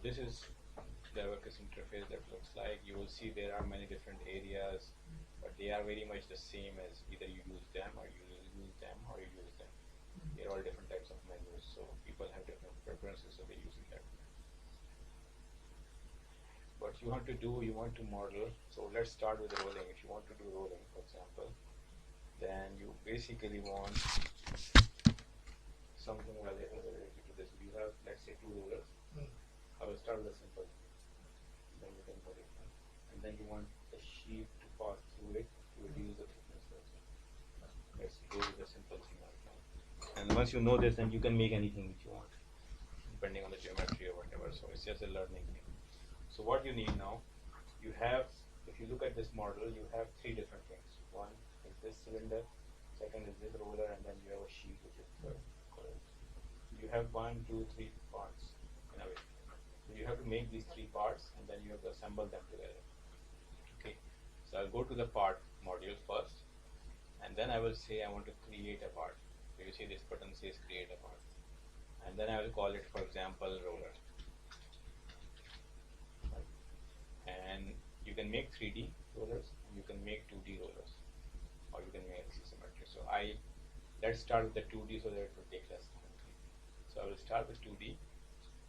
this is the ABAQUS interface that looks like. You will see there are many different areas, but they are very much the same as either you use them or you use them or you use them. They're all different types of menus, so people have different preferences, so they use it that way. What you want to do, you want to model. So let's start with rolling. If you want to do rolling, for example, then you basically want something related to this. You have, let's say, 2 rollers. I will start with a simple, then you can modify. And then you want the sheet to pass through it to reduce the thickness. Let's go with a simple thing right now. And once you know this, then you can make anything which you want, depending on the geometry or whatever. So it's just a learning thing. So what you need now, you have, if you look at this model, you have 3 different things. One is this cylinder, second is this roller, and then you have a sheet which is third. You have 1, 2, 3 parts in a way. So you have to make these 3 parts and then you have to assemble them together. Okay. So I'll go to the part module first, and then I will say I want to create a part. So you see this button says create a part, and then I will call it, for example, roller. And you can make 3D rollers, and you can make 2D rollers, or you can make symmetry. So let's start with the 2D so that it will take less time. So I will start with 2D,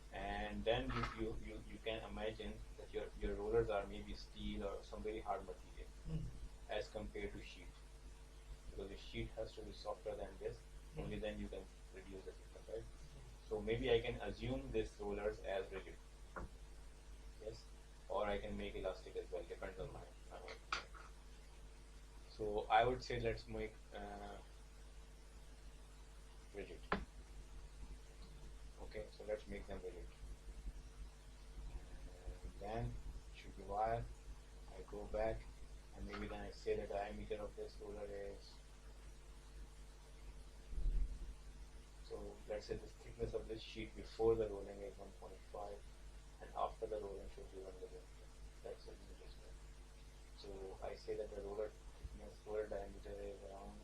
and then you can imagine that your rollers are maybe steel or some very hard material as compared to sheet, because the sheet has to be softer than this. Only then you can reduce the thickness, right? So maybe I can assume this rollers as rigid, yes, or I can make elastic as well, depends on my work. So I would say let's make rigid. Okay, so let's make them rigid. And then should be wire. I go back, and maybe then I say the diameter of this roller is, so let's say the thickness of this sheet before the rolling is 1.5, and after the rolling should be 1 millimeter. That's it. So I say that the roller thickness, roller diameter is around,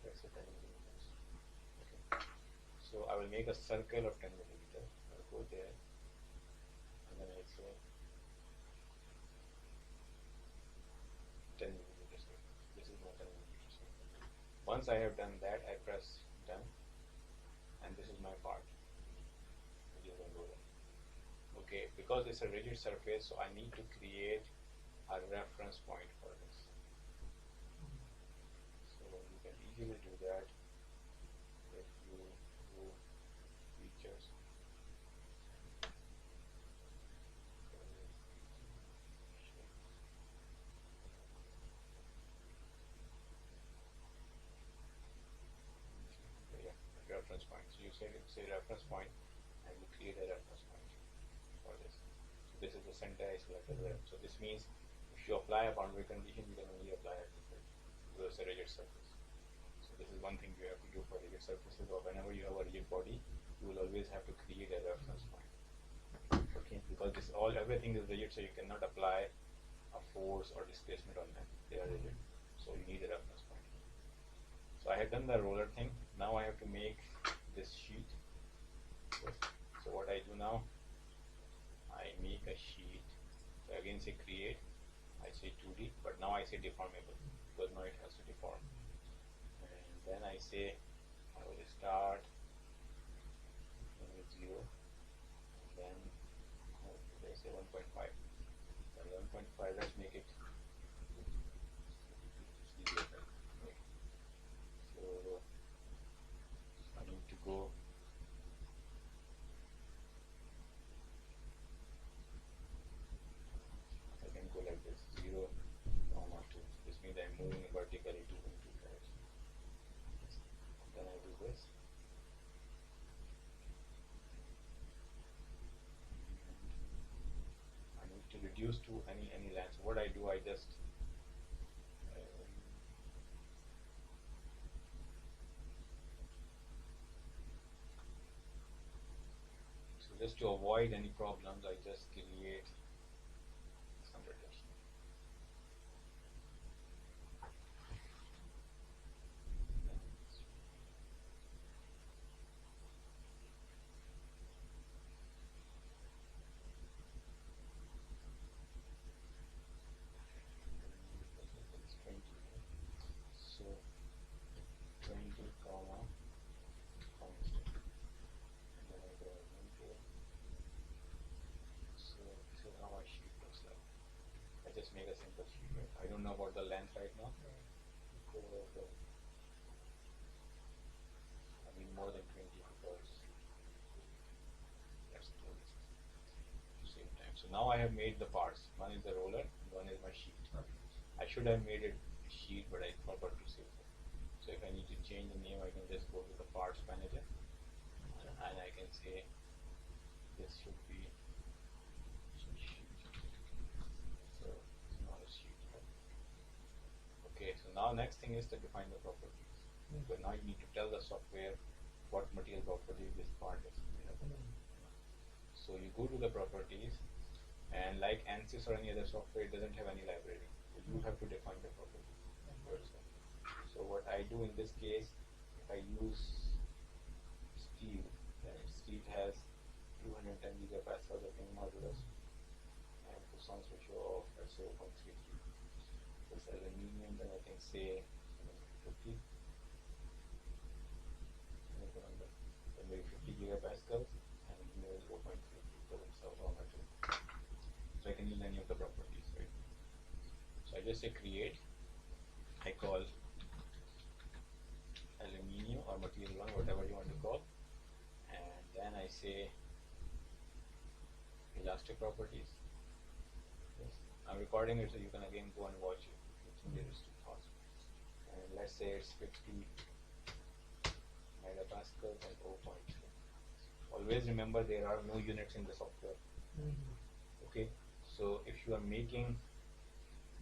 let's say 10 millimeters. Okay. So I will make a circle of 10 millimeter. I'll go there, and then I say 10 millimeters. This is not 10 millimeters. Once I have done that, I press done, and this is my part, which is a roller. Okay, because it's a rigid surface, so I need to create a reference point for this. So you can easily do that if you do features. Reference point. So you say reference point, and you create a reference point for this. So this is the center I selected there. So this means if you apply a boundary condition, you can only apply it because it's a rigid surface. So this is one thing you have to do for rigid surfaces, or whenever you have a rigid body, you will always have to create a reference point. Okay, because everything is rigid, so you cannot apply a force or displacement on them. They are rigid, so you need a reference point. So I have done the roller thing. Now I have to make this sheet. So what I do now, I make a sheet. So again say create. I say 2D, but now I say deformable, because now it has to deform. And then I say I will start with 0, and then I say 1.5. And 1.5, let's make it. So I need to go. I can go like this, 0, 1, 2. This means I'm moving vertically 2 directions. Then I do this. I need to reduce to any length. So what I do, I just just to avoid any problems, I just create some rotation. a simple sheet. Right? I don't know about the length right now. I mean more than 20 because let's do this at the same time. So now I have made the parts. One is the roller and one is my sheet. I should have made it a sheet, but I forgot to save it. So if I need to change the name, I can just go to the parts manager and I can say this should be sheet. So it's not a sheet. Okay, so now next thing is to define the properties. So now you need to tell the software what material properties this part is made up of. So you go to the properties, and like ANSYS or any other software, it doesn't have any library. So you have to define the properties yourself. So what I do in this case, if I use steel, then steel has 210 gigapascals of in modulus and Poisson's ratio of let's say 0.33. This aluminium, then I can say 50. Maybe 50 gigapascals and here is 0.3 because it's a raw material. So I can use any of the properties, right? So I just say create. I call aluminium or material 1, whatever you want to call, and then I say elastic properties. Yes. I'm recording it so you can again go and watch it. It's nearest to thoughts. And let's say it's 50 megapascals and 0.3. Always remember there are no units in the software. Okay, so if you are making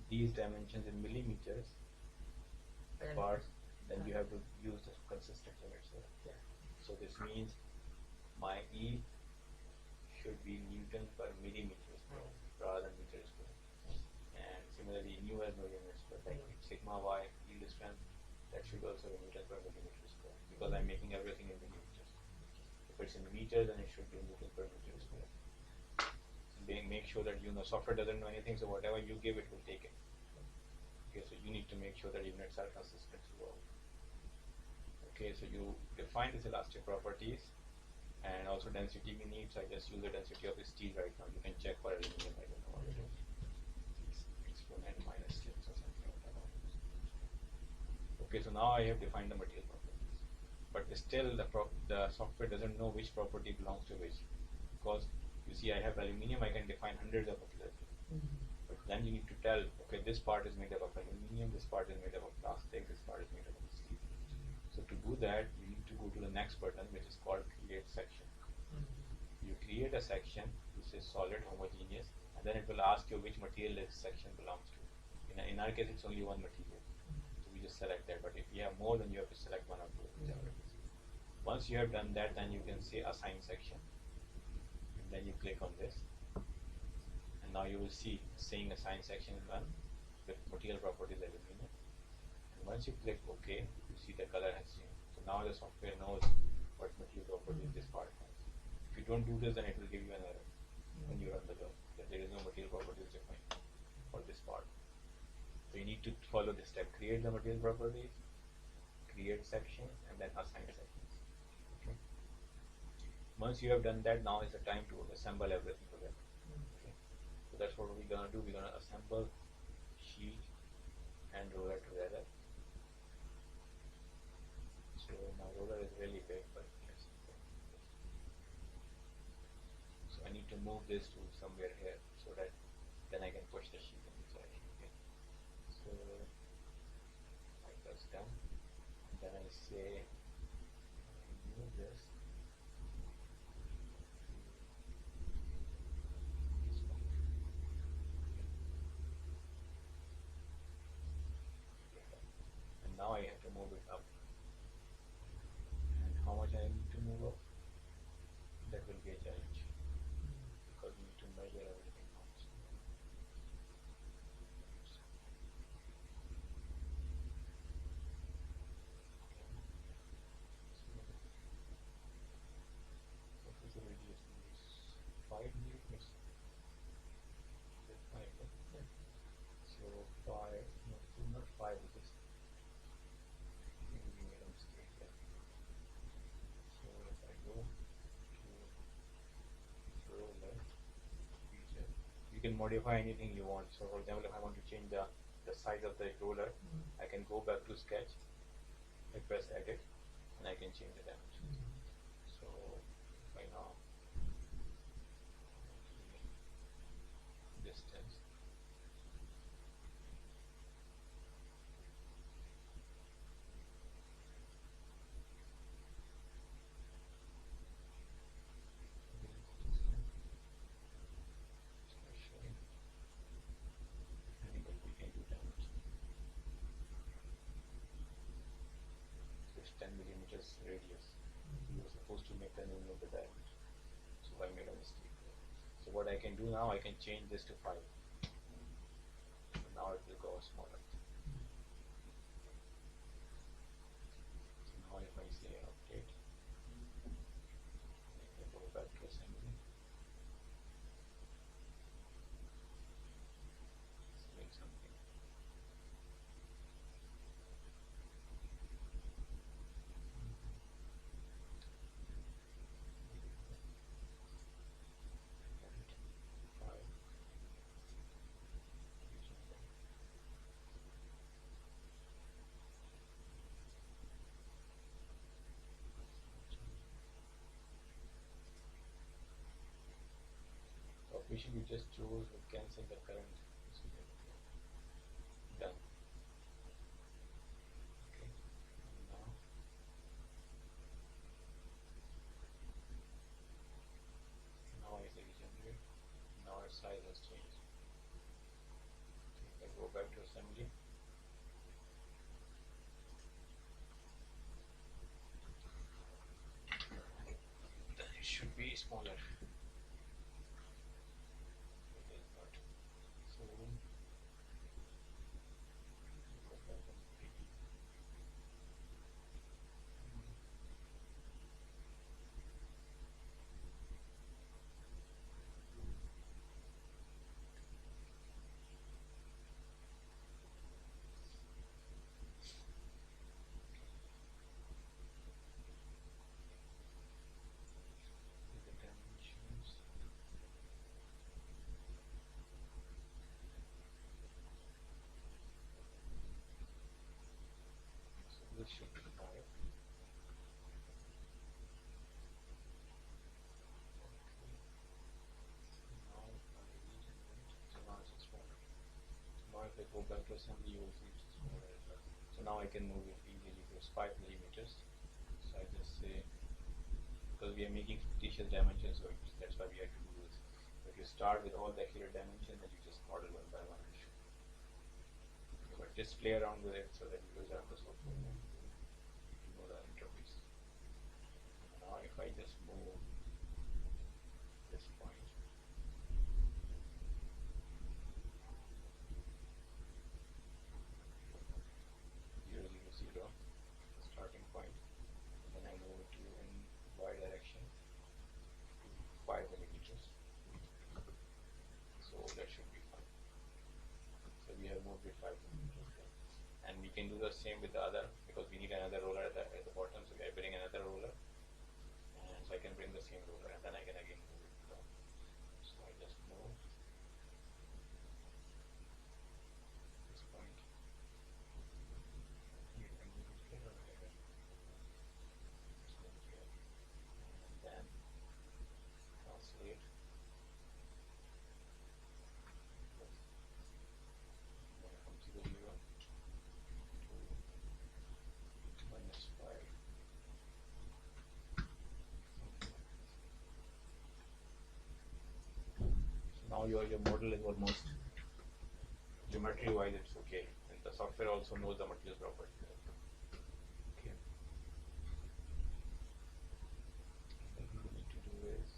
these dimensions in millimeters parts, then you have to use the consistent units there. So this means my E should be Newton per millimeter square rather than meter square. And similarly, nu has no units, but like sigma y yield strength, that should also be Newton per millimeter square because I'm making everything in millimeters. If it's in meters, then it should be Newton per meter square. Make sure that you know software doesn't know anything, so whatever you give it will take it. Okay, so you need to make sure that units are consistent throughout. Okay, so you define these elastic properties and also density we need. So I just use the density of the steel right now. You can check for aluminum. I don't know what it is. Exponent minus 6 or something like that. Okay, so now I have defined the material properties, but still the software doesn't know which property belongs to which, because you see I have aluminum, I can define hundreds of materials. But then you need to tell, okay, this part is made up of aluminum, this part is made up of plastic, this part is made up of steel. So to do that, you need to go to the next button, which is called create section. You create a section which is solid, homogeneous, and then it will ask you which material this section belongs to. In our case, it's only one material. So we just select that, but if you have more, then you have to select one or two. Once you have done that, then you can say assign section. And then you click on this. And now you will see saying assign section 1 with material properties aluminum. And once you click OK, you see the color has changed. So now the software knows what material properties this part has. If you don't do this, then it will give you an error when you run the job, that there is no material properties defined for this part. So you need to follow this step: create the material properties, create sections, and then assign sections. Okay. Once you have done that, now is the time to assemble everything together. Okay. So that's what we're gonna do. We're gonna assemble sheet and roller together. So my roller is really big, but yes. So I need to move this to somewhere here so that then I can push the sheet inside. Okay. So I press done, and then I say move this. And now I have to move it up. And how much I need to move up? That will be a challenge because we need to measure everything out. So this will reduce 5 meters. 5. So 5, no, not 5, it is. Maybe we made a mistake here. So if I go to roller feature, can modify anything you want. So for example, if I want to change the size of the roller, I can go back to sketch, I press edit, and I can change the dimensions. So right now distance, angle, we can do dimension. So it's 10 millimeters radius. You were supposed to make the name of the diameter, so I made a mistake there. So what I can do now, I can change this to 5. So now it will go smaller. So now if I say update, I go back to assembly, select something. Officially just chose to cancel the current. Done. Okay. Now I say regenerate. Now its size has changed. If I go back to assembly, then it should be smaller. It is not. So go back and repeat. The dimensions. So this should be 5. Now if I regenerate, so now it's smaller. Now if I go back to assembly, you will see it's smaller as well. So now I can move it easily. It's 5 millimeters. So I just say, because we are making fictitious dimensions, so that's why we have to do this. If you start with all the accurate dimensions, then you just model one by one. But just play around with it so that you will have the software and you know the interface. Now if I just move this point, zero, zero, zero, starting point, and then I move it to in y direction to 5 millimeters. So that should be fine. So we have moved it 5 millimeters there. And we can do the same with the other, because we need another roller at the bottom, so we are bringing another roller. And so I can bring the same roller, and then I can again move it down. So I just move this point. You can move it here or here. And then translate. From 0, 0 to -5. So now your model is almost geometry wise, it's okay. And the software also knows the material properties. Okay. What we need to do is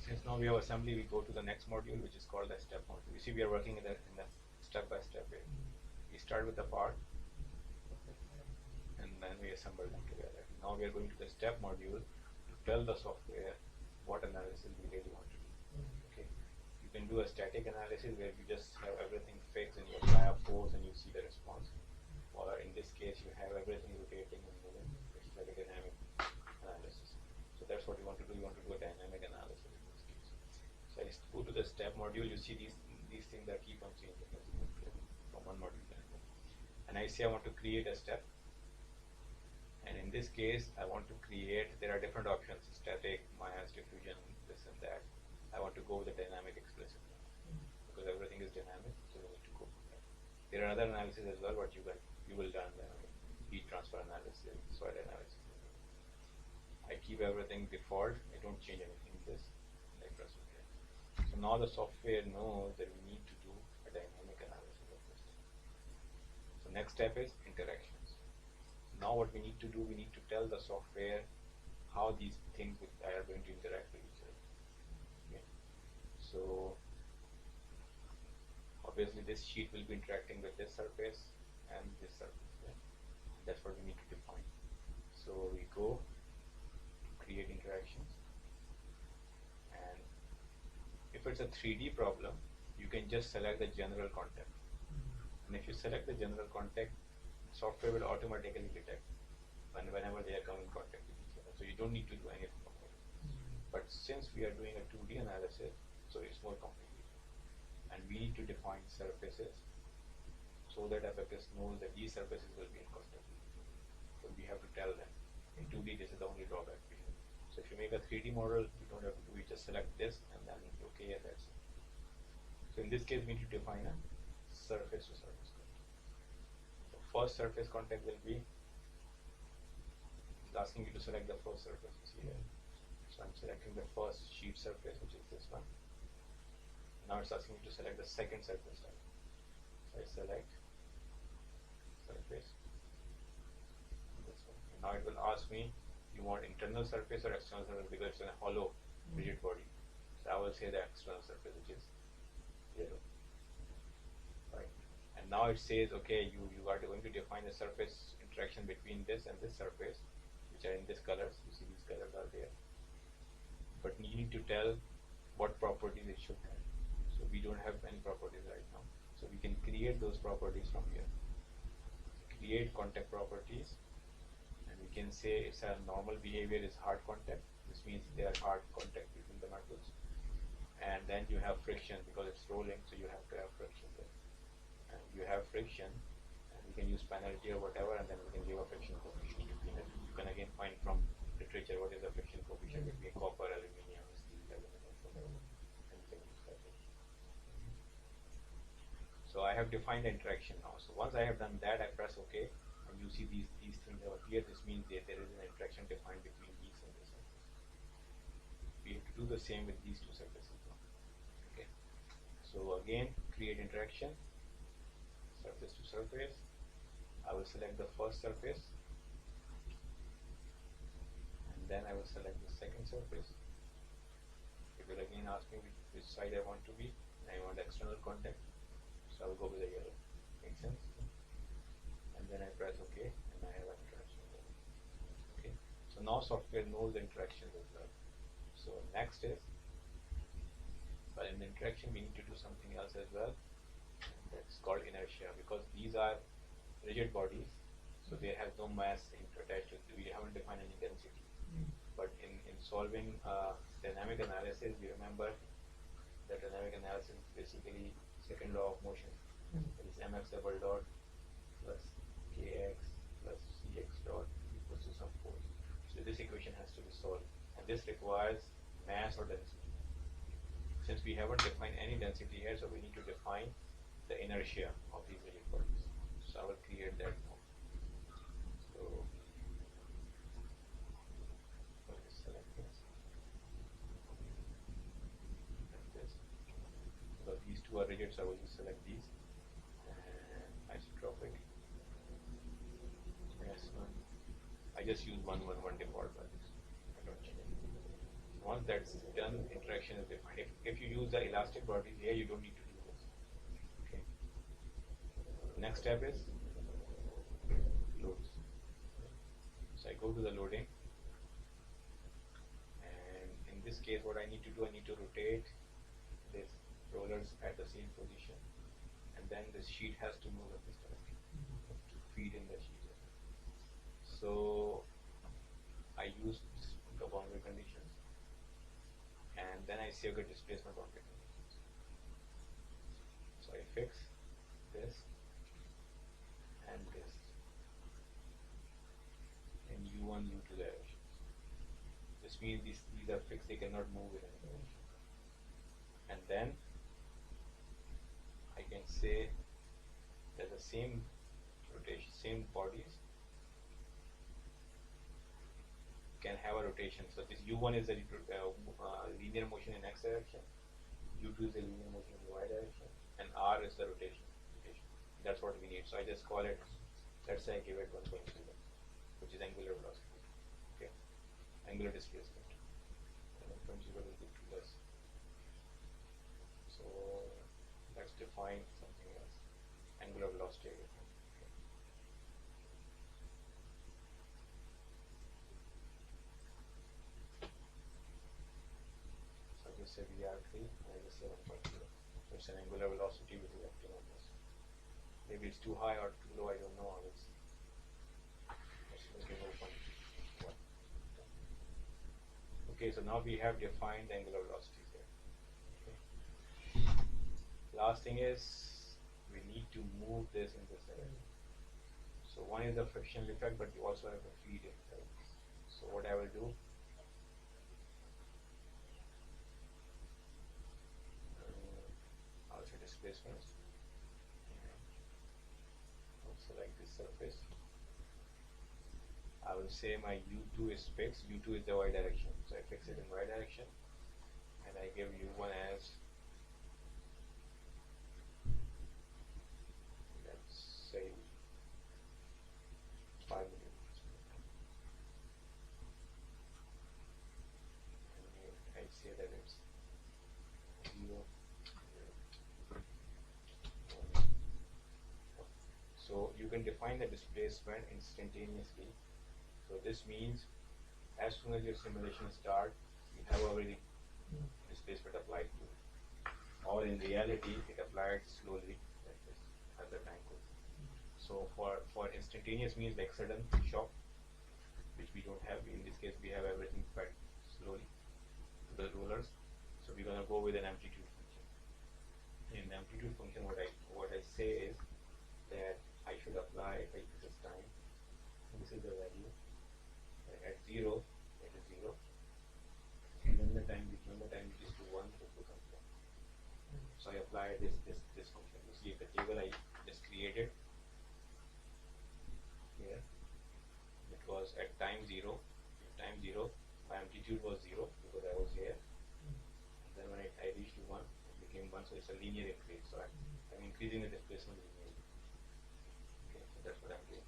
since now we have assembly, we go to the next module, which is called the step module. You see, we are working in the step by step way. We start with the part, and then we assemble them together. Now we are going to the step module to tell the software what analysis we really want to do. Okay, you can do a static analysis where you just have everything fixed and you apply a force and you see the response. case you have everything rotating and moving. It's like a dynamic analysis. So that's what you want to do. You want to do a dynamic analysis in this case. So I go to the step module. You see these things that keep on changing from one module to another. And I say I want to create a step. And in this case, I want to create. There are different options: static, mass, diffusion, this and that. I want to go with the dynamic explicit because everything is dynamic, so we need to go with that. There are other analyses as well, but you will learn them. Heat transfer analysis, soil analysis. I keep everything default. I don't change anything in this. I press OK. So now the software knows that we need to do a dynamic analysis of this. So next step is interactions. Now what we need to do, we need to tell the software how these things are going to interact with each other. Okay. So obviously this sheet will be interacting with this surface and this surface. Yeah? That's what we need to define. So we go to create interactions, and if it's a 3D problem, you can just select the general contact. And if you select the general contact, software will automatically detect whenever they are coming in contact with each other. So you don't need to do anything about it. But since we are doing a 2D analysis, so it's more complicated. And we need to define surfaces so that ABAQUS knows that these surfaces will be in contact with each other. So we have to tell them. In 2D, this is the only drawback we have. So if you make a 3D model, you don't have to do it, just select this and then OK, and that's it. So in this case, we need to define a surface to surface contact. The first surface contact will be, it's asking you to select the first surface, you see here. So I'm selecting the first sheet surface, which is this one. Now it's asking me to select the second surface type. So I select surface, this one. And now it will ask me, you want internal surface or external surface, because it's a hollow rigid body. So I will say the external surface, which is yellow. Right. And now it says, okay, you are going to define the surface interaction between this and this surface, which are in these colors. You see these colors are there. But you need to tell what properties it should have. So we don't have any properties right now. So we can create those properties from here. Create contact properties, and we can say it's a normal behavior is hard contact. This means they are hard contact between the metals. And then you have friction because it's rolling, so you have to have friction there. And you have friction, and we can use penalty or whatever, and then we can give a friction coefficient between it. You can again find from literature what is the friction coefficient between copper, aluminium, steel, aluminum, whatever. And you can use that. So I have defined the interaction now. So once I have done that, I press OK, and you see these things have appeared. This means that there is an interaction defined between these and this surface. We have to do the same with these two surfaces now. Okay. So again, create interaction, surface to surface. I will select the first surface, and then I will select the second surface. It will again ask me which side I want to be. I want external contact, so I will go with the yellow. Make sense? And then I press OK, and I have an interaction. Okay. So now software knows the interactions as well. So next is, well, in the interaction we need to do something else as well. That's called inertia, because these are rigid bodies, so they have no mass attached to it. We haven't defined any density. But in solving dynamic analysis, we remember that dynamic analysis is basically second law of motion. It is mx double dot plus kx plus cx dot equals to some force. So this equation has to be solved, and this requires mass or density. Since we haven't defined any density here, so we need to define the inertia of these rigid bodies. So I will create that now. So let's select this. Like this. Because these two are rigid, so I will just select these. And isotropic. Yes, I just use one default values. I don't change anything. Once that's done, interaction is defined. If you use the elastic properties here, you don't need to do this. Okay. Next step is loads. So I go to the loading, and in this case, what I need to do, I need to rotate this rollers at the same position, and then this sheet has to move in this direction to feed in the sheet. So I use the boundary conditions, and then I say okay, displacement boundary conditions. So I fix this and this in U1, U2 directions. This means these are fixed; they cannot move in any direction. And then I can say that the same rotation, same bodies can have a rotation. So this U1 is a linear motion in x direction, U2 is a linear motion in y direction, and R is the rotation. That's what we need. So I just call it, let's say I give it 1.0, which is angular velocity, okay, angular displacement. And 1.0 will be 2 less. So let's define something else, angular velocity again. Okay. So I just say VR3, and I just say 1.0. So it's an angular velocity which is acting on this. Maybe it's too high or too low, I don't know. Let's give open. Okay, so now we have defined the angular velocities here. Okay. Last thing is we need to move this in this direction. So one is the frictional effect, but you also have a feed effect. So what I will do, I'll say displacement. Select this surface. I will say my U2 is fixed. U2 is the y direction, so I fix it in y direction, and I give U1 as, let's say, 5 millimeters. And I say that it's 0. So you can define the displacement instantaneously. So this means as soon as your simulation starts, you have already displacement applied to it. Or in reality, it applied slowly like this as the time goes. So for instantaneous means like sudden shock, which we don't have. In this case, we have everything fed slowly to the rollers. So we're gonna go with an amplitude function. In the amplitude function, what I say is that I should apply, if this is time, this is the value, at 0, it is 0, and then the time which is to 1, it becomes 1. So I apply this function. You see the table I just created here, it was at time 0, my amplitude was 0 because I was here, and then when I reached 1, it became 1, so it's a linear increase, so I'm increasing the displacement linearly. That's what I'm doing.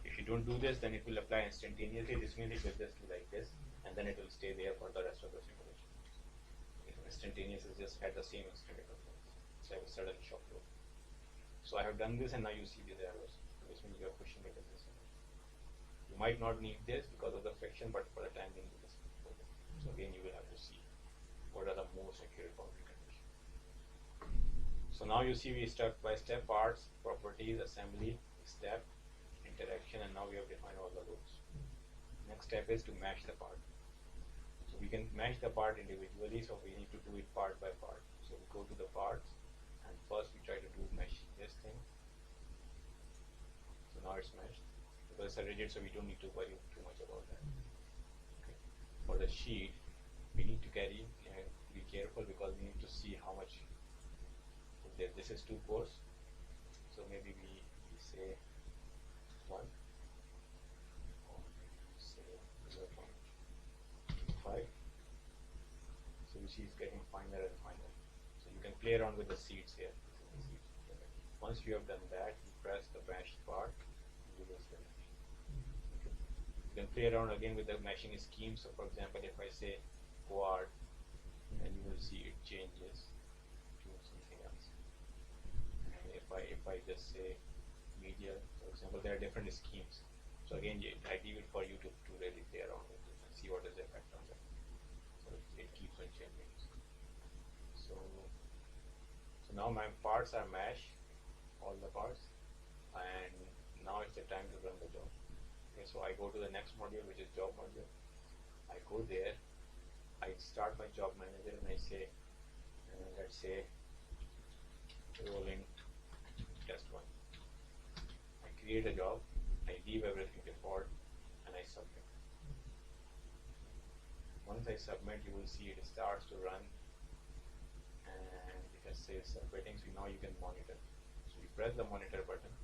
If you don't do this, then it will apply instantaneously. This means it will just do like this, and then it will stay there for the rest of the simulation. If instantaneous is just at the same instant it occurs. So I have a sudden shock load. So I have done this, and now you see these arrows. So this means you are pushing it in this direction. You might not need this because of the friction, but for the time being, this. So again, you will have to see what are the most accurate boundary conditions. So now you see we step-by-step parts, properties, assembly, step, interaction, and now we have defined all the loads. Next step is to mesh the part. So we can mesh the part individually, so we need to do it part by part. So we go to the parts, and first we try to mesh this thing. So now it's meshed. Because it's a rigid, so we don't need to worry too much about that. Okay. For the sheet, we need to be careful because we need to see how much. This is 2 cores, so maybe we say 1, or say 0.5. So you see it's getting finer and finer. So you can play around with the seeds here. Once you have done that, you press the meshed part, and you will mesh. Okay. You can play around again with the meshing scheme. So for example, if I say quad, then you will see it changes to something else. If I just say medial, for example, there are different schemes. So again, I leave it for you to really play around with it and see what is the effect on that. So it keeps on changing. So now my parts are meshed, all the parts, and now it's the time to run the job. Okay, so I go to the next module, which is job module. I go there, I start my job manager and I say, let's say, rolling test 1. I create a job, I leave everything default, and I submit. Once I submit, you will see it starts to run, and it has says submitting, so now you can monitor. So you press the monitor button,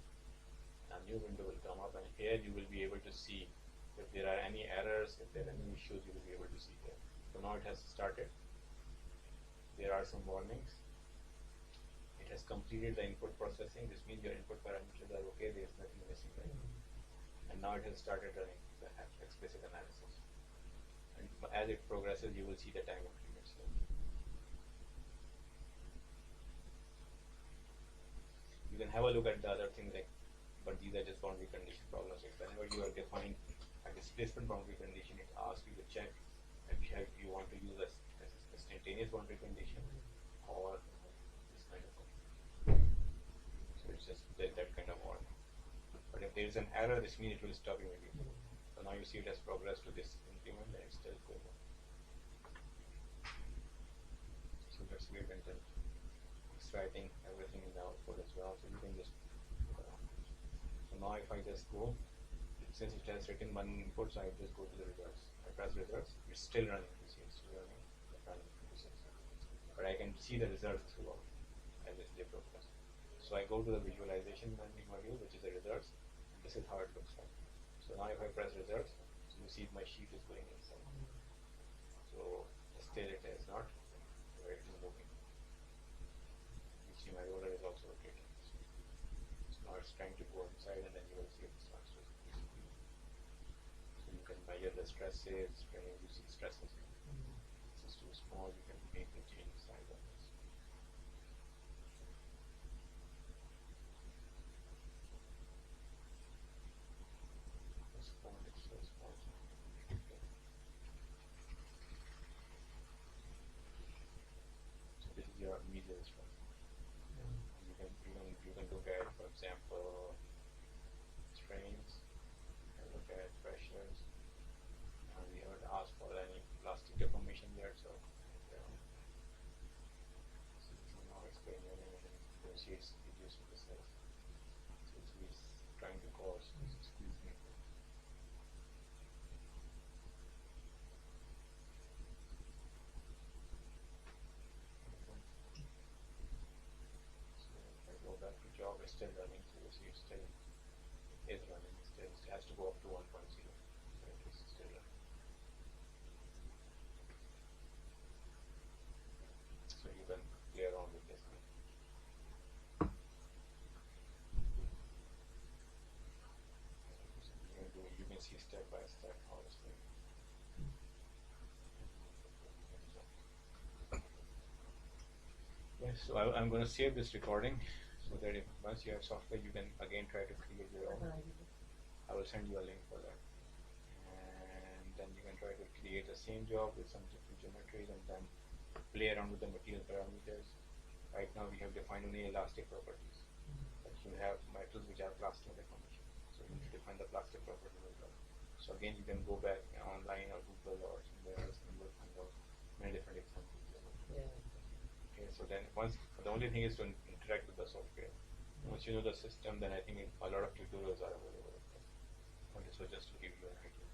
a new window will come up, and here you will be able to see if there are any errors, if there are any issues, you will be able to see there. So now it has started. There are some warnings. It has completed the input processing. This means your input parameters are okay, there is nothing missing, right? And now it has started running the explicit analysis. And as it progresses, you will see the time increments. You can have a look at the other things, like, but these are just boundary condition problems. Like whenever you are defining a displacement boundary condition, it asks you to check if you want to use a instantaneous boundary condition or this kind of thing. So it's just that kind of order. But if there is an error, this means it will stop immediately. So now you see it has progressed to this increment and it's still going on. So let's wait until it's writing everything in the output as well. So you can just so now if I just go, since it has written one input, so I just go to the results. I press results, it's still running. You see, it's still running. But I can see the results throughout as they progress. So I go to the visualization module, which is the results, and this is how it looks like. So now if I press results, so you see my sheet is going inside. So still it is not right moving. You see my roller is also rotating. So now it's trying to go inside, and then you will see it starts to disappear. So you can measure the stresses, you see stresses. This is too small, you can make the change size of this. This font is so small. So this is your medial stress. You can look at, for example, strains. You can look at pressures. We haven't asked for any plastic deformation yet, so now it's going on, and you see it's reducing the size. So it's trying to cause this squeezing. So if I go back to job, it's still running, so you see it is running, it has to go up to 1.0. So it is still running. So you can play around with this. You can see step by step how it's going. Yes, so I'm going to save this recording so that if once you have software, you can again try to create your own. I will send you a link for that. And then you can try to create the same job with some different geometries and then play around with the material parameters. Right now we have defined only elastic properties. But you have metals which are plastic deformation. So you need to define the plastic properties as well. So again, you can go back online or Google or somewhere else and you'll find out many different examples. Okay, so then the only thing is to interact with the software. Once you know the system, then I think a lot of tutorials are available. Okay, so just to give you an idea.